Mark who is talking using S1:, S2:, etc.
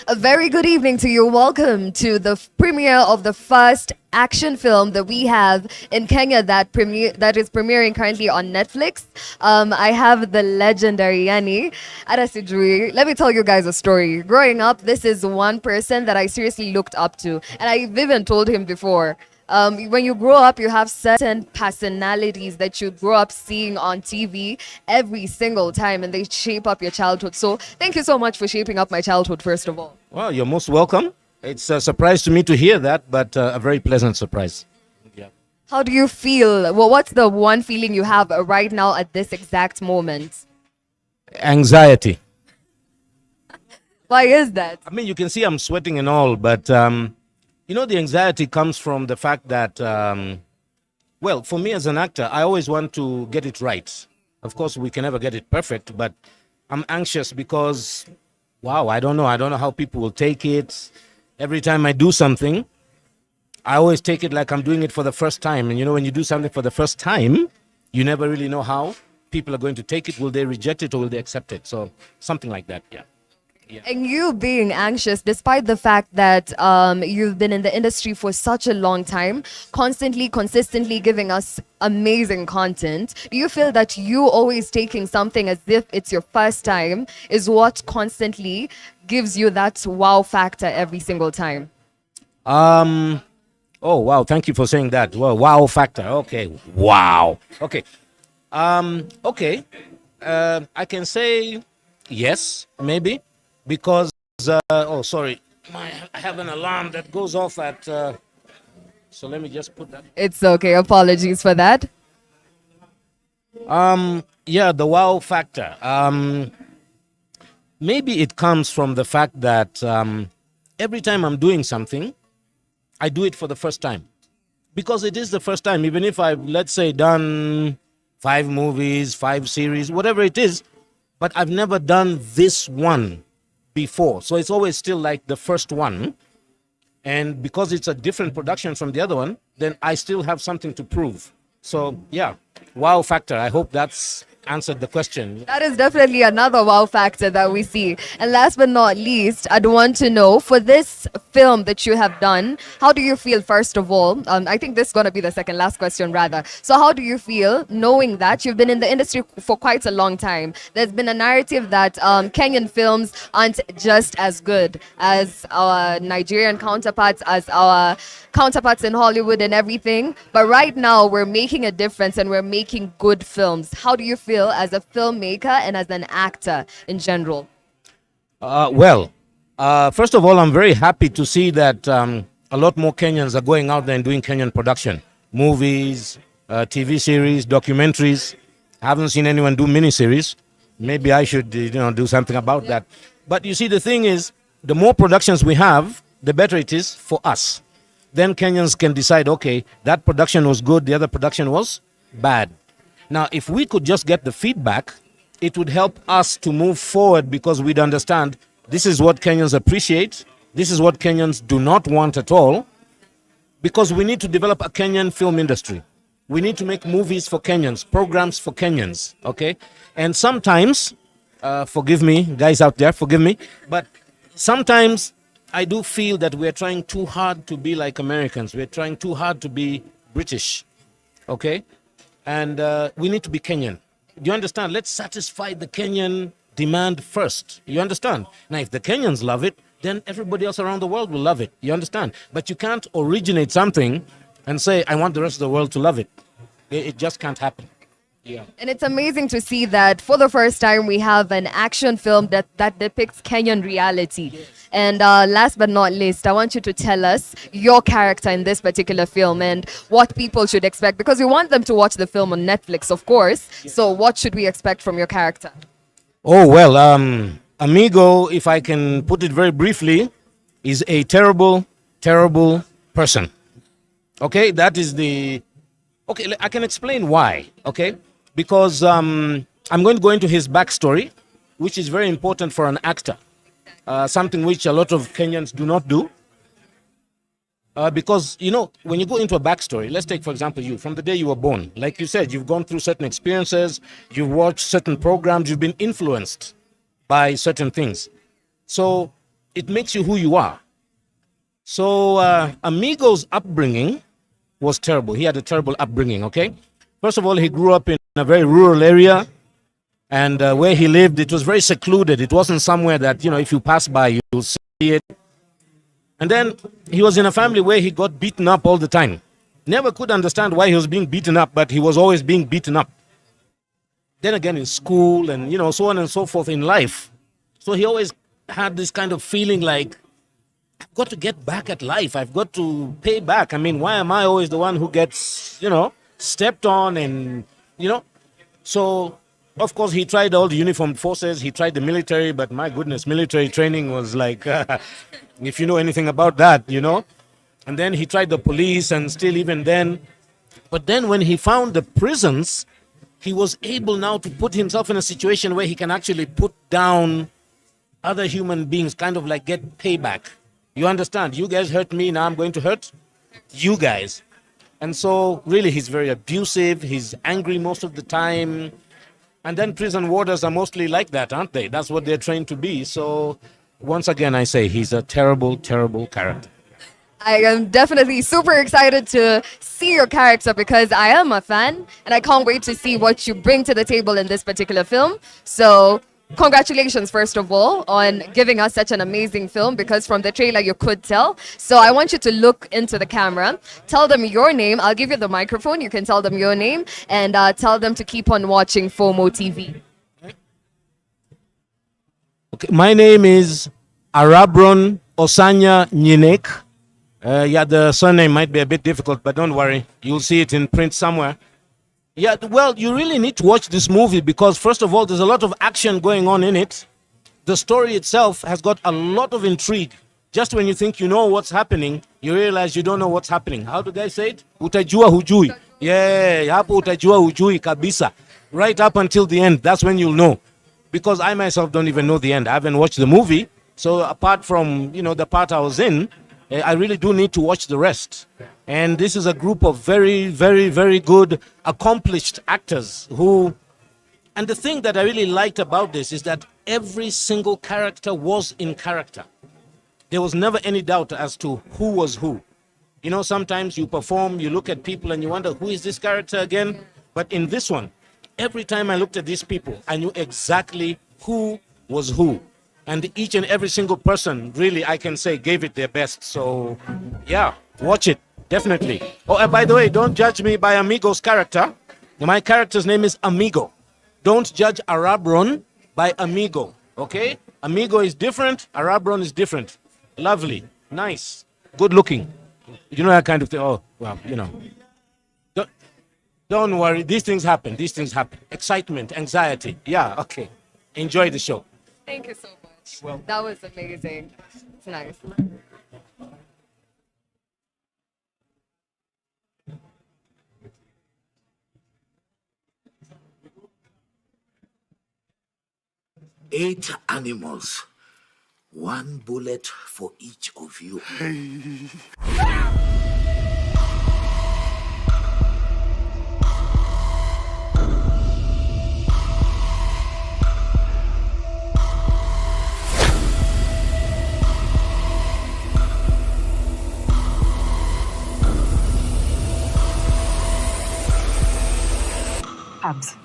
S1: A very good evening to you. Welcome to the premiere of the first action film that we have in Kenya that is premiering currently on Netflix. I have the legendary Yani Arasijui. Let me tell you guys a story. Growing up, this is one person that I seriously looked up to, and I've even told him before. When you grow up, you have certain personalities that you grow up seeing on TV every single time, and they shape up your childhood. So, thank you so much for shaping up my childhood, first of all.
S2: Well, you're most welcome. It's a surprise to me to hear that, but a very pleasant surprise. Yeah.
S1: How do you feel? Well, what's the one feeling you have right now at this exact moment?
S2: Anxiety.
S1: Why is that?
S2: I mean, you can see I'm sweating and all, but the anxiety comes from the fact that, well, for me as an actor, I always want to get it right. Of course, we can never get it perfect, but I'm anxious because, wow, I don't know. I don't know how people will take it. Every time I do something, I always take it like I'm doing it for the first time. And when you do something for the first time, you never really know how people are going to take it. Will they reject it or will they accept it? So something like that, yeah. Yeah.
S1: And you being anxious, despite the fact that you've been in the industry for such a long time, consistently giving us amazing content, do you feel that you always taking something as if it's your first time is what constantly gives you that wow factor every single time?
S2: Oh, wow. Thank you for saying that. Well, wow factor. Okay. Wow. Okay. Okay. I can say yes, maybe. Because, oh, sorry, I have an alarm that goes off at, so let me just put that.
S1: It's okay. Apologies for that.
S2: Yeah, the wow factor. Maybe it comes from the fact that every time I'm doing something, I do it for the first time. Because it is the first time, even if I've, let's say, done 5 movies, 5 series, whatever it is, but I've never done this one before. So it's always still like the first one. And because it's a different production from the other one, then I still have something to prove. So yeah, wow factor. I hope that's answered the question.
S1: That is definitely another wow factor that we see. And last but not least, I'd want to know, for this film that you have done, how do you feel, first of all? I think this is going to be the second last question, rather. So how do you feel knowing that you've been in the industry for quite a long time? There's been a narrative that Kenyan films aren't just as good as our Nigerian counterparts, as our counterparts in Hollywood and everything. But right now, we're making a difference and we're making good films. How do you feel as a filmmaker and as an actor in general?
S2: First of all, I'm very happy to see that a lot more Kenyans are going out there and doing Kenyan production. Movies, TV series, documentaries. I haven't seen anyone do miniseries. Maybe I should do something about that. But you see, the thing is, the more productions we have, the better it is for us. Then Kenyans can decide, okay, that production was good, the other production was bad. Now, if we could just get the feedback, it would help us to move forward because we'd understand this is what Kenyans appreciate, this is what Kenyans do not want at all, because we need to develop a Kenyan film industry. We need to make movies for Kenyans, programs for Kenyans, okay? And sometimes, forgive me, guys out there, forgive me, but sometimes I do feel that we're trying too hard to be like Americans. We're trying too hard to be British, okay? And we need to be Kenyan. Do you understand? Let's satisfy the Kenyan demand first. You understand? Now, if the Kenyans love it, then everybody else around the world will love it. You understand? But you can't originate something and say, I want the rest of the world to love it. It just can't happen. Yeah.
S1: And it's amazing to see that for the first time we have an action film that depicts Kenyan reality. Yes. And last but not least, I want you to tell us your character in this particular film and what people should expect, because we want them to watch the film on Netflix, of course. Yes. So what should we expect from your character?
S2: Oh, well, Amigo, if I can put it very briefly, is a terrible, terrible person. Okay, that is the... Okay, I can explain why, okay? Because I'm going to go into his backstory, which is very important for an actor. Something which a lot of Kenyans do not do. Because, when you go into a backstory, let's take, for example, you, from the day you were born. Like you said, you've gone through certain experiences, you've watched certain programs, you've been influenced by certain things. So it makes you who you are. So Amigo's upbringing was terrible. He had a terrible upbringing, okay? First of all, he grew up in a very rural area, and where he lived, it was very secluded. It wasn't somewhere that, if you pass by, you'll see it. And then he was in a family where he got beaten up all the time. Never could understand why he was being beaten up, but he was always being beaten up. Then again in school and, so on and so forth in life. So he always had this kind of feeling like, I've got to get back at life. I've got to pay back. I mean, why am I always the one who gets, stepped on and, So, of course, he tried all the uniformed forces. He tried the military, but my goodness, military training was like, if you know anything about that, And then he tried the police and still even then. But then when he found the prisons, he was able now to put himself in a situation where he can actually put down other human beings, kind of like get payback. You understand? You guys hurt me, now I'm going to hurt you guys. And so really he's very abusive, he's angry most of the time. And then prison warders are mostly like that, aren't they? That's what they're trained to be. So once again, I say he's a terrible, terrible character.
S1: I am definitely super excited to see your character because I am a fan and I can't wait to see what you bring to the table in this particular film. So congratulations, first of all, on giving us such an amazing film because from the trailer you could tell. So I want you to look into the camera, tell them your name. I'll give you the microphone. You can tell them your name and tell them to keep on watching FOMO TV.
S2: Okay, my name is Arabron Osanya Nyinek. The surname might be a bit difficult, but don't worry. You'll see it in print somewhere. Yeah, well, you really need to watch this movie because, first of all, there's a lot of action going on in it. The story itself has got a lot of intrigue. Just when you think you know what's happening, you realize you don't know what's happening. How do they say it? Utajua hujui. Yeah, hapo utajua hujui kabisa. Right up until the end, that's when you'll know. Because I myself don't even know the end. I haven't watched the movie. So apart from, the part I was in, I really do need to watch the rest. And this is a group of very, very, very good, accomplished actors who... And the thing that I really liked about this is that every single character was in character. There was never any doubt as to who was who. Sometimes you perform, you look at people and you wonder, who is this character again? But in this one, every time I looked at these people, I knew exactly who was who. And each and every single person, really, I can say, gave it their best. So, yeah, watch it, definitely. Oh, and by the way, don't judge me by Amigo's character. My character's name is Amigo. Don't judge Arabron by Amigo, okay? Amigo is different, Arabron is different. Lovely, nice, good looking. You know that kind of thing. Oh, well, Don't worry, these things happen, Excitement, anxiety, yeah, okay. Enjoy the show.
S1: Thank you so much. Well, that was amazing. It's nice.
S3: Eight animals. One bullet for each of you.
S4: Abs.